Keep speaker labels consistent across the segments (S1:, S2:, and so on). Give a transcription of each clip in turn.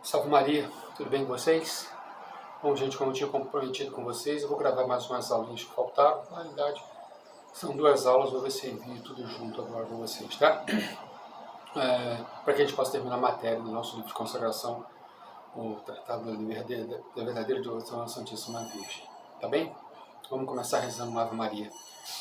S1: Salve Maria, tudo bem com vocês? Bom, gente, como eu tinha comprometido com vocês, eu vou gravar mais umas aulinhas que faltaram. Na realidade, são 2 aulas, vou ver se envio tudo junto agora com vocês, tá? Para que a gente possa terminar a matéria do nosso livro de consagração, o Tratado da Verdadeira Devoção à Santíssima Virgem. Tá bem? Vamos começar rezando uma Ave Maria.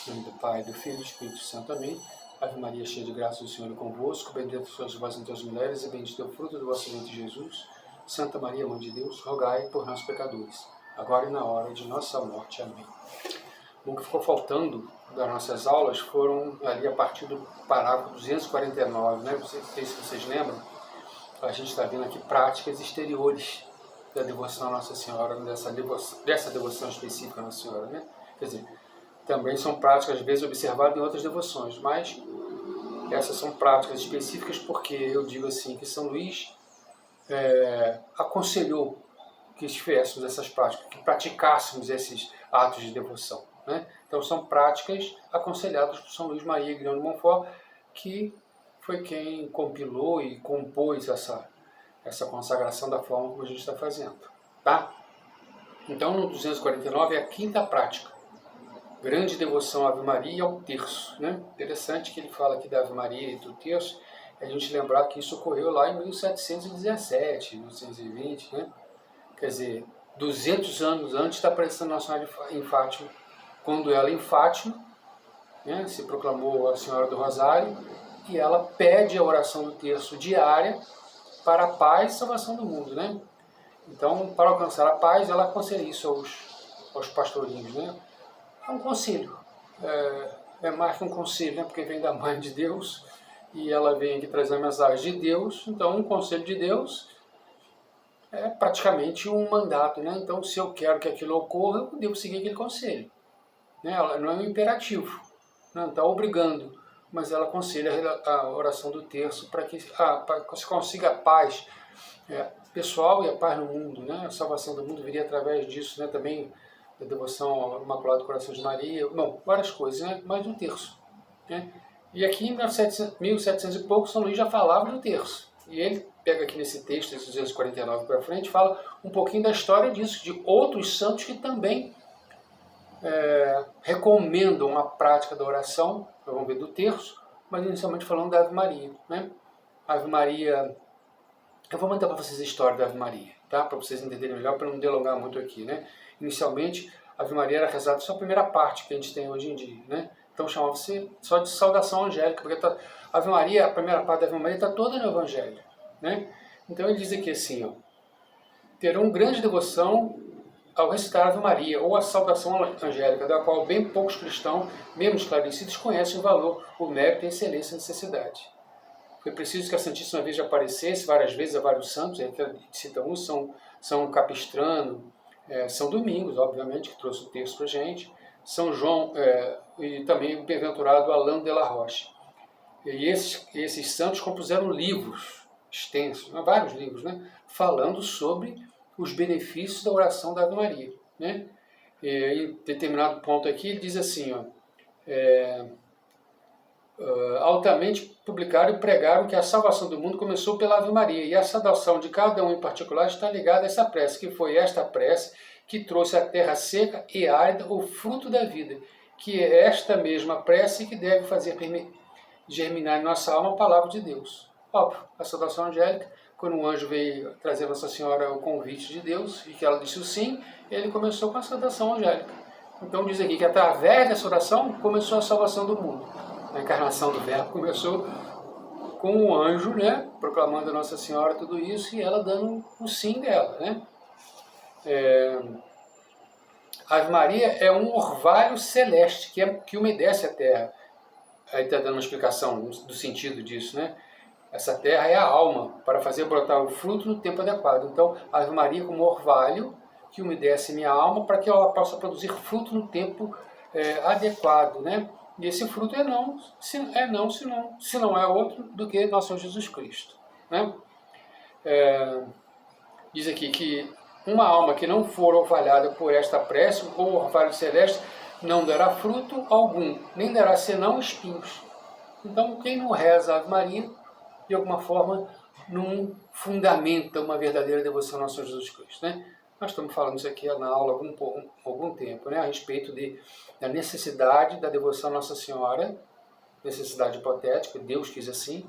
S1: Em nome do Pai, do Filho e do Espírito Santo. Amém. Ave Maria, cheia de graça, o Senhor é convosco. Bendita sois vós entre as mulheres, e bendito é o fruto do vosso ventre, Jesus. Santa Maria, Mãe de Deus, rogai por nós pecadores, agora e na hora de nossa morte. Amém. O que ficou faltando das nossas aulas foram ali a partir do parágrafo 249, né? Não sei se vocês lembram. A gente está vendo aqui práticas exteriores da devoção à Nossa Senhora, dessa devoção específica à Nossa Senhora, né? Quer dizer, também são práticas, às vezes, observadas em outras devoções, mas essas são práticas específicas porque eu digo assim, que São Luís aconselhou que tivéssemos essas práticas, que praticássemos esses atos de devoção, né? Então são práticas aconselhadas por São Luís Maria Grignion de Montfort, que foi quem compilou e compôs essa consagração da forma como a gente está fazendo, tá? Então no 249 é a quinta prática, grande devoção à Ave Maria ao terço, né? Interessante que ele fala aqui da Ave Maria e do terço, a gente lembrar que isso ocorreu lá em 1717, 1820, né? Quer dizer, 200 anos antes da aparição de Nossa Senhora em Fátima, quando ela em Fátima, né, se proclamou a Senhora do Rosário, e ela pede a oração do terço diária para a paz e salvação do mundo, né? Então, para alcançar a paz, ela aconselha isso aos pastorinhos, né? É um conselho, é mais que um conselho, né? Porque vem da Mãe de Deus, e ela vem aqui trazer a mensagem de Deus. Então um conselho de Deus é praticamente um mandato, né? Então se eu quero que aquilo ocorra, eu devo seguir aquele conselho, né? Ela não é um imperativo, não está obrigando, mas ela aconselha a oração do terço para que se consiga a paz pessoal e a paz no mundo, né? A salvação do mundo viria através disso, né? Também da devoção ao Imaculado Coração de Maria, bom, várias coisas, né? Mais um terço, né? E aqui em 1700 e pouco, São Luís já falava do terço. E ele pega aqui nesse texto, esse 249 para frente, fala um pouquinho da história disso, de outros santos que também recomendam a prática da oração, vamos ver, do terço, mas inicialmente falando da Ave Maria, né? Ave Maria, eu vou mandar para vocês a história da Ave Maria, tá? Para vocês entenderem melhor, para não delongar muito aqui, né? Inicialmente, a Ave Maria era rezada só a primeira parte que a gente tem hoje em dia, né? Então chamava-se só de saudação angélica, porque a Ave Maria, a primeira parte da Ave Maria está toda no Evangelho, né? Então ele diz aqui assim, ó, terão grande devoção ao recitar a Ave Maria, ou a saudação angélica, da qual bem poucos cristãos, mesmo esclarecidos, conhecem o valor, o mérito, a excelência e a necessidade. Foi preciso que a Santíssima Virgem aparecesse várias vezes a vários santos, a gente cita uns, São Capistrano, São Domingos, obviamente, que trouxe o texto para a gente, São João e também o bem-aventurado Alain de la Roche. E esses santos compuseram livros extensos, vários livros, né, falando sobre os benefícios da oração da Ave Maria, né? E em determinado ponto aqui ele diz assim, ó, altamente publicaram e pregaram que a salvação do mundo começou pela Ave Maria, e a saudação de cada um em particular está ligada a essa prece, que foi esta prece que trouxe à terra seca e árida o fruto da vida, que é esta mesma prece que deve fazer germinar em nossa alma a palavra de Deus. Óbvio, a saudação angélica, quando um anjo veio trazer a Nossa Senhora o convite de Deus, e que ela disse o sim, ele começou com a saudação angélica. Então diz aqui que através dessa oração começou a salvação do mundo. A encarnação do Verbo começou com o anjo, né, proclamando a Nossa Senhora tudo isso, e ela dando o sim dela, né? A Ave Maria é um orvalho celeste que umedece a terra. Aí está dando uma explicação do sentido disso, né? Essa terra é a alma, para fazer brotar o fruto no tempo adequado. Então, a Ave Maria como orvalho que umedece minha alma para que ela possa produzir fruto no tempo adequado, né? E esse fruto se não é outro do que nosso Senhor Jesus Cristo, né? Diz aqui que uma alma que não for orvalhada por esta prece, ou orvalho celeste, não dará fruto algum, nem dará senão espinhos. Então, quem não reza a Ave Maria, de alguma forma, não fundamenta uma verdadeira devoção ao nosso Jesus Cristo, né? Nós estamos falando isso aqui na aula há algum tempo, né? A respeito da necessidade da devoção à Nossa Senhora, necessidade hipotética, Deus quis assim,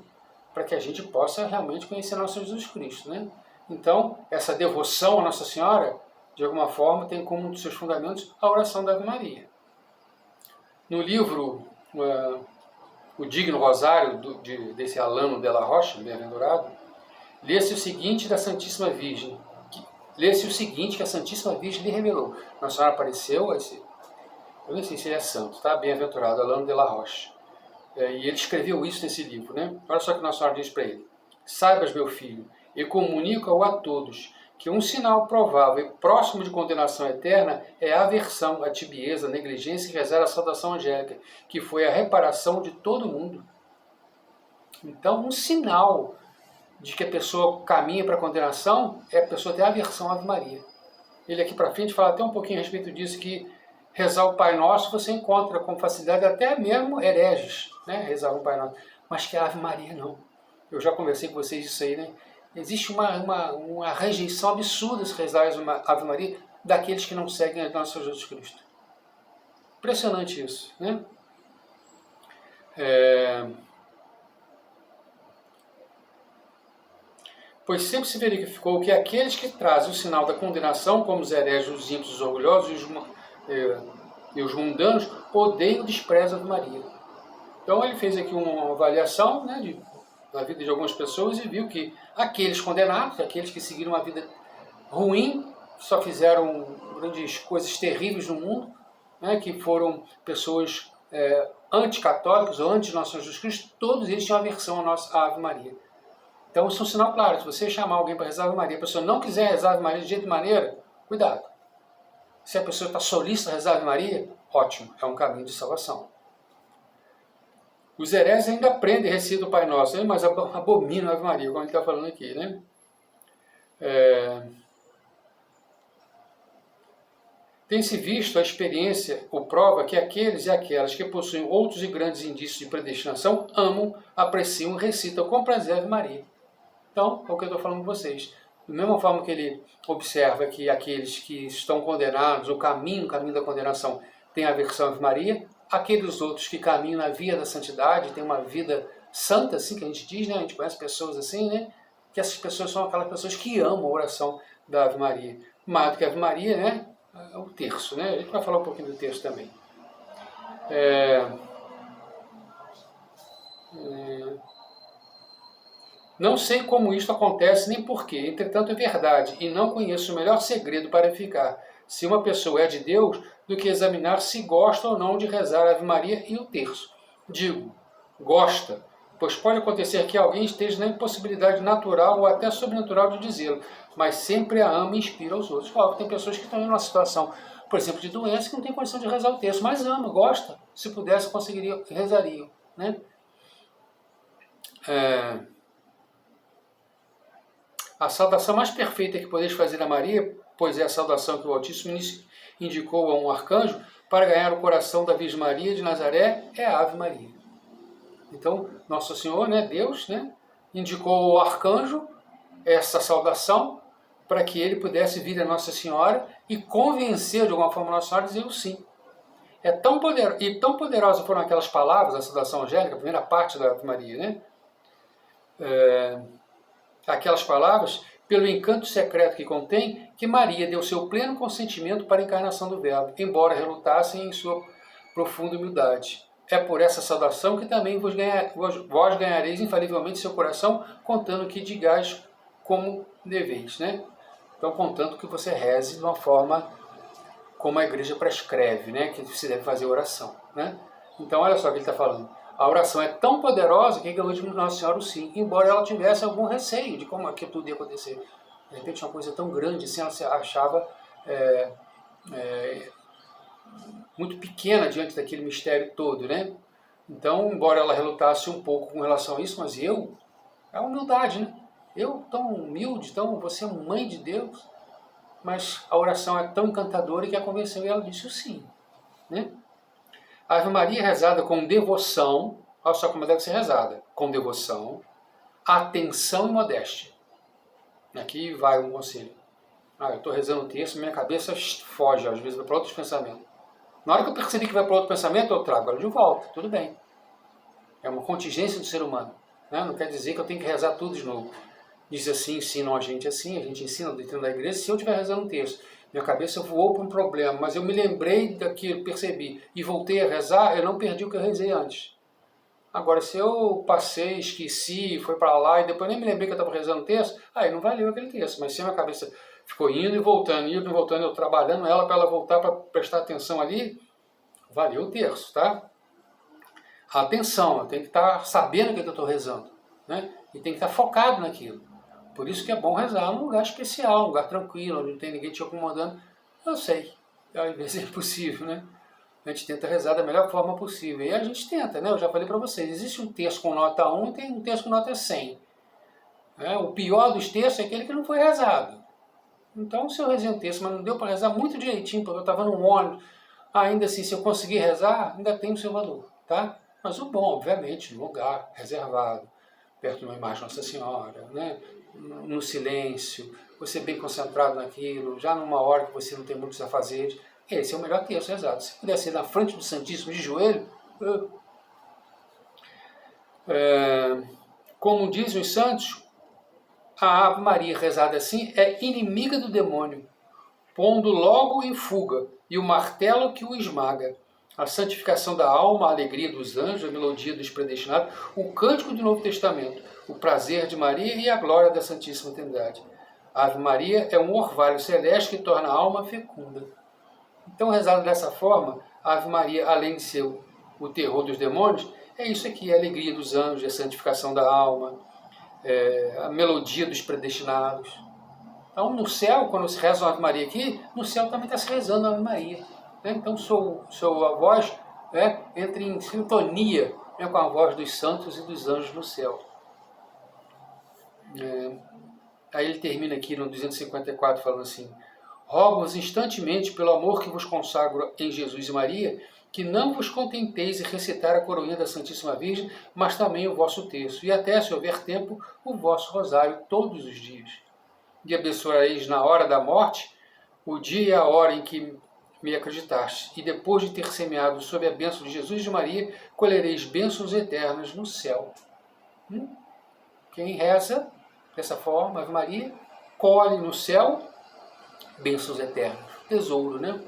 S1: para que a gente possa realmente conhecer nosso Jesus Cristo, né? Então, essa devoção à Nossa Senhora, de alguma forma, tem como um dos seus fundamentos a oração da Ave Maria. No livro O Digno Rosário, desse Alano de la Rocha, bem-aventurado, lê-se o seguinte da Santíssima Virgem. Lê-se o seguinte que a Santíssima Virgem lhe revelou. Nossa Senhora apareceu, eu nem sei se ele é santo, tá? Bem-aventurado, Alano de la Rocha. E ele escreveu isso nesse livro, né? Olha só o que Nossa Senhora diz para ele. Saibas, meu filho, e comunica-o a todos, que um sinal provável e próximo de condenação eterna é a aversão, a tibieza, a negligência e rezar a saudação angélica, que foi a reparação de todo mundo. Então, um sinal de que a pessoa caminha para a condenação é a pessoa ter aversão à Ave Maria. Ele aqui para frente fala até um pouquinho a respeito disso, que rezar o Pai Nosso você encontra com facilidade até mesmo hereges, né? Rezar o Pai Nosso, mas que a Ave Maria não. Eu já conversei com vocês disso aí, né? Existe uma rejeição absurda se rezar a Ave Maria daqueles que não seguem a nosso Jesus Cristo. Impressionante isso, né? Pois sempre se verificou que aqueles que trazem o sinal da condenação, como os hereges, os ímpios, os orgulhosos e os mundanos, odeiam e desprezam a Ave Maria. Então ele fez aqui uma avaliação, né, da vida de algumas pessoas e viu que aqueles condenados, aqueles que seguiram uma vida ruim, só fizeram grandes coisas terríveis no mundo, né, que foram pessoas anticatólicas ou anti-Nosso Jesus Cristo, todos eles tinham aversão à Ave Maria. Então isso é um sinal claro. Se você chamar alguém para rezar a Ave Maria, a pessoa não quiser rezar a Ave Maria de jeito de maneira, cuidado. Se a pessoa está solícita a rezar a Ave Maria, ótimo, é um caminho de salvação. Os hereges ainda aprendem e recitam o Pai Nosso, né? Mas abominam a Ave Maria, como ele está falando aqui, né? Tem-se visto a experiência, ou prova, que aqueles e aquelas que possuem outros e grandes indícios de predestinação amam, apreciam e recitam com prazer a Ave Maria. Então, é o que eu estou falando com vocês. Da mesma forma que ele observa que aqueles que estão condenados, o caminho da condenação, tem aversão à Ave Maria, aqueles outros que caminham na via da santidade, têm uma vida santa, assim que a gente diz, né? A gente conhece pessoas assim, né? Que essas pessoas são aquelas pessoas que amam a oração da Ave Maria. Mais do que a Ave Maria, né? É o terço, né? A gente vai falar um pouquinho do terço também. Não sei como isto acontece nem porquê, entretanto é verdade, e não conheço o melhor segredo para verificar se uma pessoa é de Deus do que examinar se gosta ou não de rezar a Ave Maria e o terço. Digo, gosta, pois pode acontecer que alguém esteja na impossibilidade natural ou até sobrenatural de dizê-lo, mas sempre a ama e inspira aos outros. Óbvio, tem pessoas que estão em uma situação, por exemplo, de doença que não tem condição de rezar o terço, mas ama, gosta. Se pudesse, conseguiria, rezariam, né? A saudação mais perfeita que podeis fazer a Maria, pois é a saudação que o Altíssimo indicou a um arcanjo, para ganhar o coração da Virgem Maria de Nazaré, é a Ave Maria. Então, Nosso Senhor, né, Deus, né, indicou ao arcanjo essa saudação para que ele pudesse vir a Nossa Senhora e convencer de alguma forma a Nossa Senhora a dizer o sim. Tão poderosas foram aquelas palavras da saudação angélica, a primeira parte da Ave Maria, né? Aquelas palavras, pelo encanto secreto que contém, que Maria deu seu pleno consentimento para a encarnação do Verbo, embora relutassem em sua profunda humildade. É por essa saudação que também vós ganhareis infalivelmente seu coração, contando que digais como deveis, né? Então, contanto que você reze de uma forma como a igreja prescreve, né? Que se deve fazer oração, né? Então, olha só o que ele está falando. A oração é tão poderosa que ganhou de Nossa Senhora o sim, embora ela tivesse algum receio de como aquilo tudo ia acontecer. De repente, uma coisa tão grande assim, ela se achava muito pequena diante daquele mistério todo, né? Então, embora ela relutasse um pouco com relação a isso, mas é a humildade, né? Eu, tão humilde, você é mãe de Deus, mas a oração é tão encantadora que a convenceu e ela disse o sim, né? A Ave Maria rezada com devoção, olha só como deve ser rezada, com devoção, atenção e modéstia. Aqui vai um conselho. Eu estou rezando o texto, minha cabeça foge, às vezes vai para outros pensamentos. Na hora que eu percebi que vai para outro pensamento, eu trago ela de volta, tudo bem. É uma contingência do ser humano. Né? Não quer dizer que eu tenho que rezar tudo de novo. Diz assim, ensinam a gente assim, a gente ensina dentro da igreja. Se eu estiver rezando um texto, minha cabeça voou para um problema, mas eu me lembrei daquilo, percebi, e voltei a rezar, eu não perdi o que eu rezei antes. Agora, se eu passei, esqueci, foi para lá e depois nem me lembrei que eu estava rezando o texto, aí não valeu aquele texto. Mas se a minha cabeça ficou indo e voltando, eu trabalhando ela para ela voltar para prestar atenção ali, valeu o terço, tá? Atenção, eu tenho que estar sabendo o que eu estou rezando, né? E tem que estar focado naquilo. Por isso que é bom rezar num lugar especial, um lugar tranquilo, onde não tem ninguém te incomodando. Eu sei, às vezes é impossível, né? A gente tenta rezar da melhor forma possível. E a gente tenta, né? Eu já falei para vocês, existe um texto com nota 1 e tem um texto com nota 100. O pior dos textos é aquele que não foi rezado. Então, se eu rezei um texto, mas não deu para rezar muito direitinho, porque eu estava num ônibus, ainda assim, se eu conseguir rezar, ainda tem o seu valor, tá? Mas o bom, obviamente, no lugar reservado, perto de uma imagem de Nossa Senhora, né? No silêncio, você bem concentrado naquilo, já numa hora que você não tem muitos afazeres, esse é o melhor texto rezado. Se puder ser na frente do Santíssimo de joelho, como dizem os santos, a Ave Maria rezada assim é inimiga do demônio, pondo logo em fuga, e o martelo que o esmaga. A santificação da alma, a alegria dos anjos, a melodia dos predestinados, o cântico do Novo Testamento, o prazer de Maria e a glória da Santíssima Trindade. A Ave Maria é um orvalho celeste que torna a alma fecunda. Então, rezado dessa forma, a Ave Maria, além de ser o terror dos demônios, é isso aqui, a alegria dos anjos, a santificação da alma, a melodia dos predestinados. Então, no céu, quando se reza a Ave Maria aqui, no céu também está se rezando a Ave Maria. Então, a voz entra em sintonia com a voz dos santos e dos anjos no céu. Aí ele termina aqui no 254 falando assim: rogo-vos instantemente, pelo amor que vos consagro em Jesus e Maria, que não vos contenteis em recitar a coroinha da Santíssima Virgem, mas também o vosso terço, e até, se houver tempo, o vosso rosário todos os dias. E abençoareis na hora da morte o dia e a hora em que me acreditaste, e depois de ter semeado sob a bênção de Jesus e de Maria, colhereis bênçãos eternas no céu. Quem reza dessa forma, Ave Maria, colhe no céu bênçãos eternas, tesouro, né?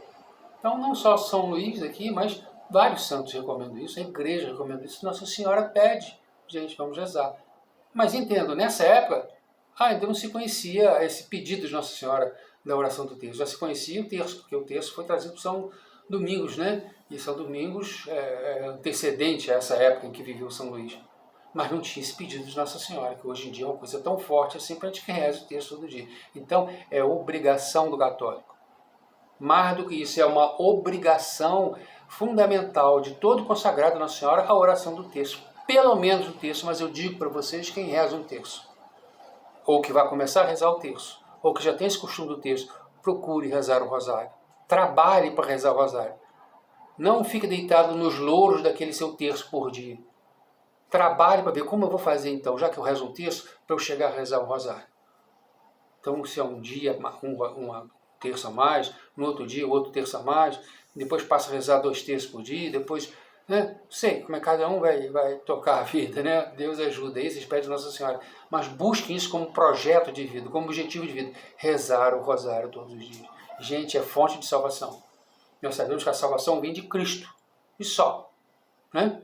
S1: Então, não só São Luís aqui, mas vários santos recomendam isso, a igreja recomenda isso, Nossa Senhora pede, gente, vamos rezar. Mas entendo, nessa época, ainda não se conhecia esse pedido de Nossa Senhora da oração do terço. Já se conhecia o terço, porque o terço foi trazido por São Domingos, né? E São Domingos é antecedente a essa época em que viveu São Luís. Mas não tinha esse pedido de Nossa Senhora, que hoje em dia é uma coisa tão forte assim para a gente que reza o terço todo dia. Então, é obrigação do católico. Mais do que isso, é uma obrigação fundamental de todo consagrado a Nossa Senhora a oração do terço. Pelo menos o terço, mas eu digo para vocês, quem reza um terço, ou que vai começar a rezar o terço, ou que já tem esse costume do terço, procure rezar o rosário. Trabalhe para rezar o rosário. Não fique deitado nos louros daquele seu terço por dia. Trabalhe para ver como eu vou fazer então, já que eu rezo um terço, para eu chegar a rezar o rosário. Então, se é um dia, uma terça a mais, no outro dia, outro terço a mais, depois passa a rezar 2 terços por dia, depois, né? Sei como é que cada um vai tocar a vida, né? Deus ajuda, aí vocês pedem Nossa Senhora. Mas busquem isso como projeto de vida, como objetivo de vida. Rezar o rosário todos os dias. Gente, é fonte de salvação. Nós sabemos que a salvação vem de Cristo, e só, né?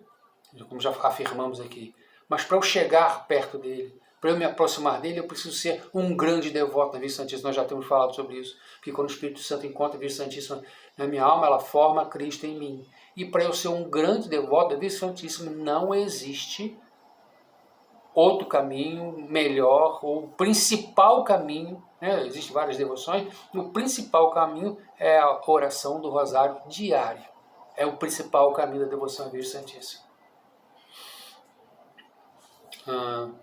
S1: Como já afirmamos aqui. Mas para eu chegar perto dele, para eu me aproximar dele, eu preciso ser um grande devoto da Virgem Santíssima. Nós já temos falado sobre isso. Porque quando o Espírito Santo encontra a Virgem Santíssima na minha alma, ela forma Cristo em mim. E para eu ser um grande devoto da Virgem Santíssima, não existe outro caminho melhor, ou o principal caminho, né? Existem várias devoções, o principal caminho é a oração do rosário diário. É o principal caminho da devoção à Virgem Santíssima.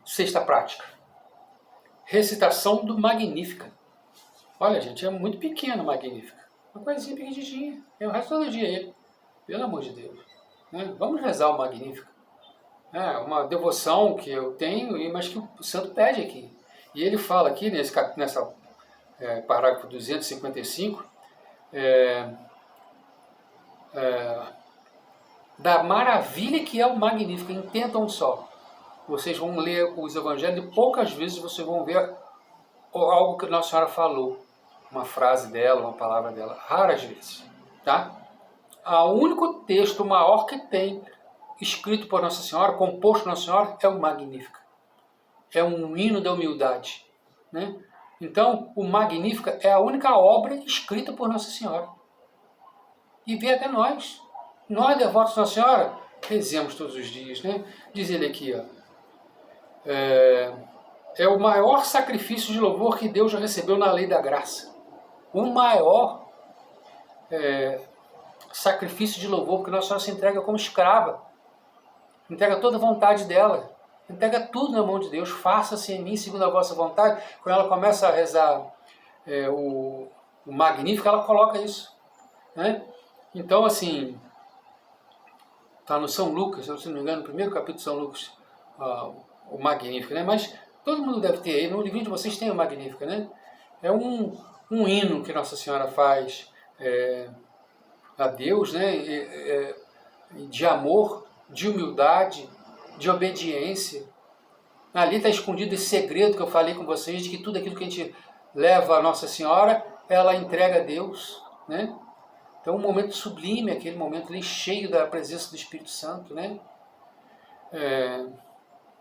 S1: Sexta prática. Recitação do Magnífica. Olha, gente, é muito pequeno o Magnífica. Uma coisinha pequenininha. É o resto todo dia aí. Pelo amor de Deus. Né? Vamos rezar o Magnífica. uma devoção que eu tenho, mas que o santo pede aqui. E ele fala aqui, nessa parágrafo 255, da maravilha que é o Magnífico. Entendam só. Vocês vão ler os evangelhos e poucas vezes vocês vão ver algo que Nossa Senhora falou. Uma frase dela, uma palavra dela. Raras vezes. Tá? O único texto maior que tem escrito por Nossa Senhora, composto por Nossa Senhora, é o Magnífica. É um hino da humildade. Né? Então, o Magnífica é a única obra escrita por Nossa Senhora. E vem até nós. Nós, devotos de Nossa Senhora, rezemos todos os dias. Né? Diz ele aqui, é o maior sacrifício de louvor que Deus já recebeu na lei da graça. O maior sacrifício de louvor, porque Nossa Senhora se entrega como escrava. Entrega toda a vontade dela. Entrega tudo na mão de Deus. Faça-se em mim segundo a vossa vontade. Quando ela começa a rezar o Magnífico, ela coloca isso. Né? Então, assim, está no São Lucas, se não me engano, no primeiro capítulo de São Lucas, o Magnífico, né? Mas todo mundo deve ter aí, no livro de vocês tem o Magnífico, né? É um hino que Nossa Senhora faz a Deus, né? De amor, de humildade, de obediência. Ali está escondido esse segredo que eu falei com vocês, de que tudo aquilo que a gente leva a Nossa Senhora, ela entrega a Deus, né? Então, um momento sublime, aquele momento ali cheio da presença do Espírito Santo, né?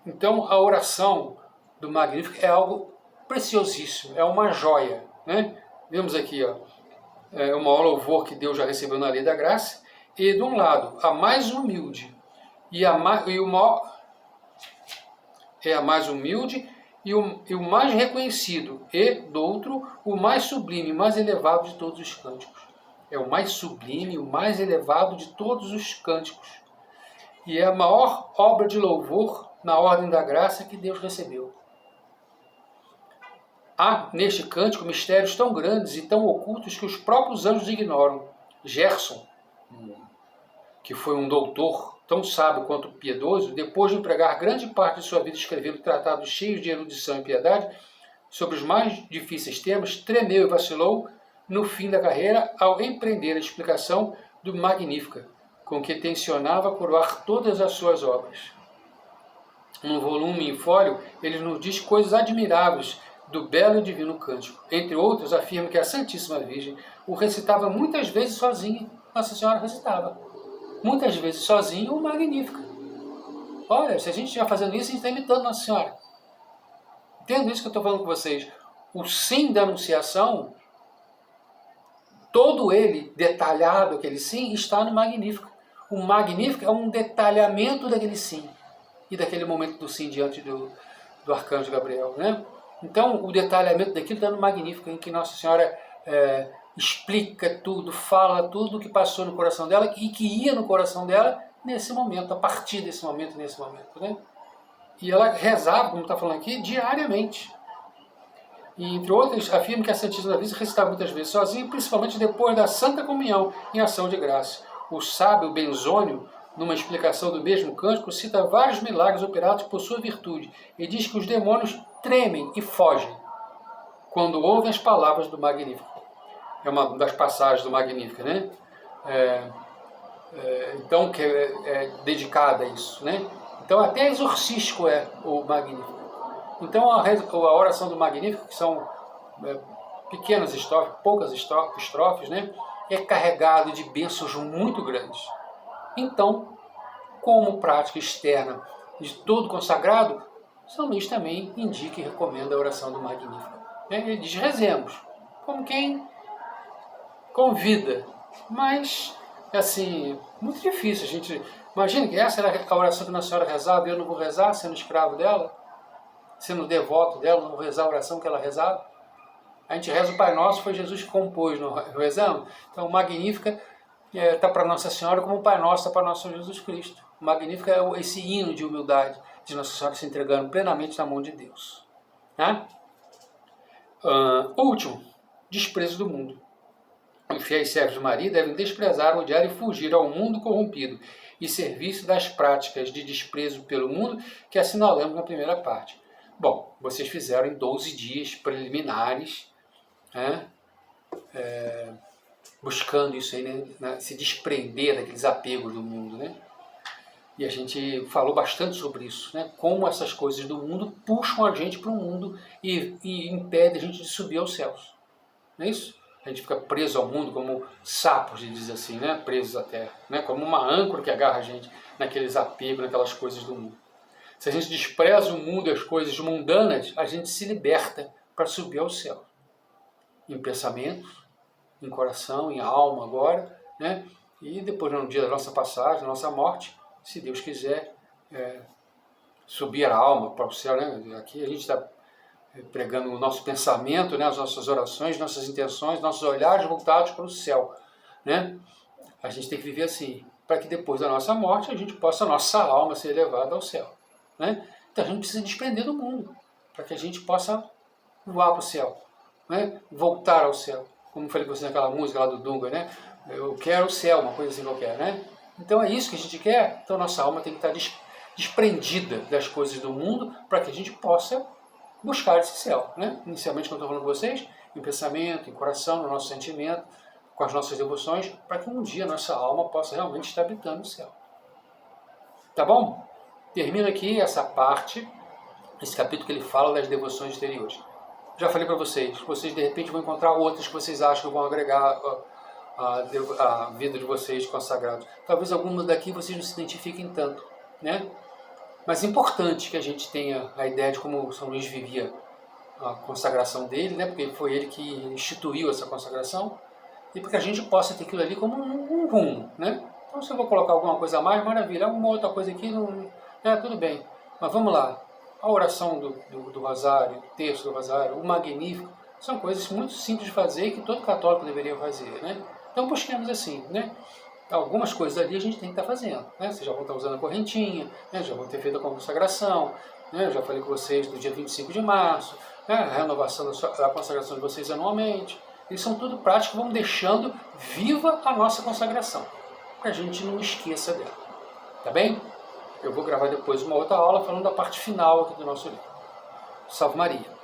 S1: Então, a oração do Magnífico é algo preciosíssimo, é uma joia, né? Vemos aqui, o maior louvor que Deus já recebeu na lei da graça, e de um lado, a mais humilde e a mais humilde e o mais reconhecido, e do outro, o mais sublime, mais elevado de todos os cânticos. É o mais sublime, o mais elevado de todos os cânticos. E é a maior obra de louvor na ordem da graça que Deus recebeu. Há neste cântico mistérios tão grandes e tão ocultos que os próprios anjos ignoram. Gerson, que foi um doutor tão sábio quanto piedoso, depois de empregar grande parte de sua vida escrevendo tratados cheios de erudição e piedade sobre os mais difíceis temas, tremeu e vacilou no fim da carreira ao empreender a explicação do Magnífica, com que tencionava coroar todas as suas obras. Num volume em fólio, ele nos diz coisas admiráveis do belo e divino cântico. Entre outros, afirma que a Santíssima Virgem o recitava muitas vezes sozinha. Nossa Senhora recitava muitas vezes sozinha o Magnífica. Olha, se a gente estiver fazendo isso, a gente está imitando Nossa Senhora. Entendo isso que eu estou falando com vocês. O sim da Anunciação, todo ele detalhado, aquele sim, está no Magnífico. O Magnífico é um detalhamento daquele sim e daquele momento do sim diante do Arcanjo Gabriel, né? Então, o detalhamento daquilo está no Magnífico, em que Nossa Senhora explica tudo, fala tudo o que passou no coração dela e que ia no coração dela nesse momento, a partir desse momento, nesse momento, né? E ela rezava, como está falando aqui, diariamente. E, entre outras, afirma que a Santíssima Virgem recitava muitas vezes sozinha, principalmente depois da Santa Comunhão, em ação de graça. O sábio Benzônio, numa explicação do mesmo cântico, cita vários milagres operados por sua virtude e diz que os demônios tremem e fogem quando ouvem as palavras do Magnífico. É uma das passagens do Magnífico, né? Então, que é dedicada a isso, né? Então, até exorcístico é o Magnífico. Então, a oração do Magnífico, que são pequenas estrofes, poucas estrofes, né? É carregado de bênçãos muito grandes. Então, como prática externa de todo consagrado, São Luís também indica e recomenda a oração do Magnífico. Ele diz, rezemos, como quem convida, mas, assim, muito difícil. A gente imagina que essa era a oração que Nossa Senhora rezava e eu não vou rezar, sendo escravo dela, sendo devoto dela, não vou rezar a oração que ela rezava. A gente reza o Pai Nosso, foi Jesus que compôs, não rezamos? Então, o Magnífica está para Nossa Senhora como o Pai Nosso está para nosso Senhor Jesus Cristo. O Magnífica é esse hino de humildade de Nossa Senhora se entregando plenamente na mão de Deus. Né? Último, desprezo do mundo. fiéis servos de Maria devem desprezar, odiar e fugir ao mundo corrompido e servir-se das práticas de desprezo pelo mundo que assinalamos na primeira parte. Bom, vocês fizeram em 12 dias preliminares, né, buscando isso aí, né, se desprender daqueles apegos do mundo, né? E a gente falou bastante sobre isso, né? Como essas coisas do mundo puxam a gente para o mundo e impedem a gente de subir aos céus. Não é isso? A gente fica preso ao mundo como sapos, diz assim, né? Presos à terra, né? Como uma âncora que agarra a gente naqueles apegos, naquelas coisas do mundo. Se a gente despreza o mundo e as coisas mundanas, a gente se liberta para subir ao céu. Em pensamentos, em coração, em alma agora, né? E depois, no dia da nossa passagem, da nossa morte, se Deus quiser, subir a alma para o céu, né? Aqui a gente está pregando o nosso pensamento, né? As nossas orações, nossas intenções, nossos olhares voltados para o céu, né? A gente tem que viver assim, para que depois da nossa morte a nossa alma ser elevada ao céu, né? Então a gente precisa desprender do mundo, para que a gente possa voar para o céu, né? Voltar ao céu. Como eu falei com você naquela música lá do Dunga, né? Eu quero o céu, uma coisa assim qualquer, né? Então é isso que a gente quer. Então nossa alma tem que estar desprendida das coisas do mundo para que a gente possa buscar esse céu, né? Inicialmente, quando eu estou falando com vocês, em pensamento, em coração, no nosso sentimento, com as nossas devoções, para que um dia a nossa alma possa realmente estar habitando o céu. Tá bom? Termino aqui essa parte, esse capítulo que ele fala das devoções exteriores. Já falei para vocês de repente vão encontrar outras que vocês acham que vão agregar a vida de vocês consagrados. Talvez algumas daqui vocês não se identifiquem tanto, né? Mas é importante que a gente tenha a ideia de como São Luís vivia a consagração dele, né? Porque foi ele que instituiu essa consagração, e para que a gente possa ter aquilo ali como um rumo, né? Então, se eu vou colocar alguma coisa a mais, maravilha. Alguma outra coisa aqui, tudo bem. Mas vamos lá. A oração do Rosário, o texto do Rosário, o Magnífico, são coisas muito simples de fazer e que todo católico deveria fazer, né? Então, busquemos assim, né? Algumas coisas ali a gente tem que estar fazendo, né? Vocês já vão estar usando a correntinha, né? Já vão ter feito a consagração, né? Eu já falei com vocês do dia 25 de março, né? A renovação da consagração de vocês anualmente. Isso são tudo práticas que vão deixando viva a nossa consagração, para a gente não esqueça dela. Tá bem? Eu vou gravar depois uma outra aula falando da parte final aqui do nosso livro. Salve Maria!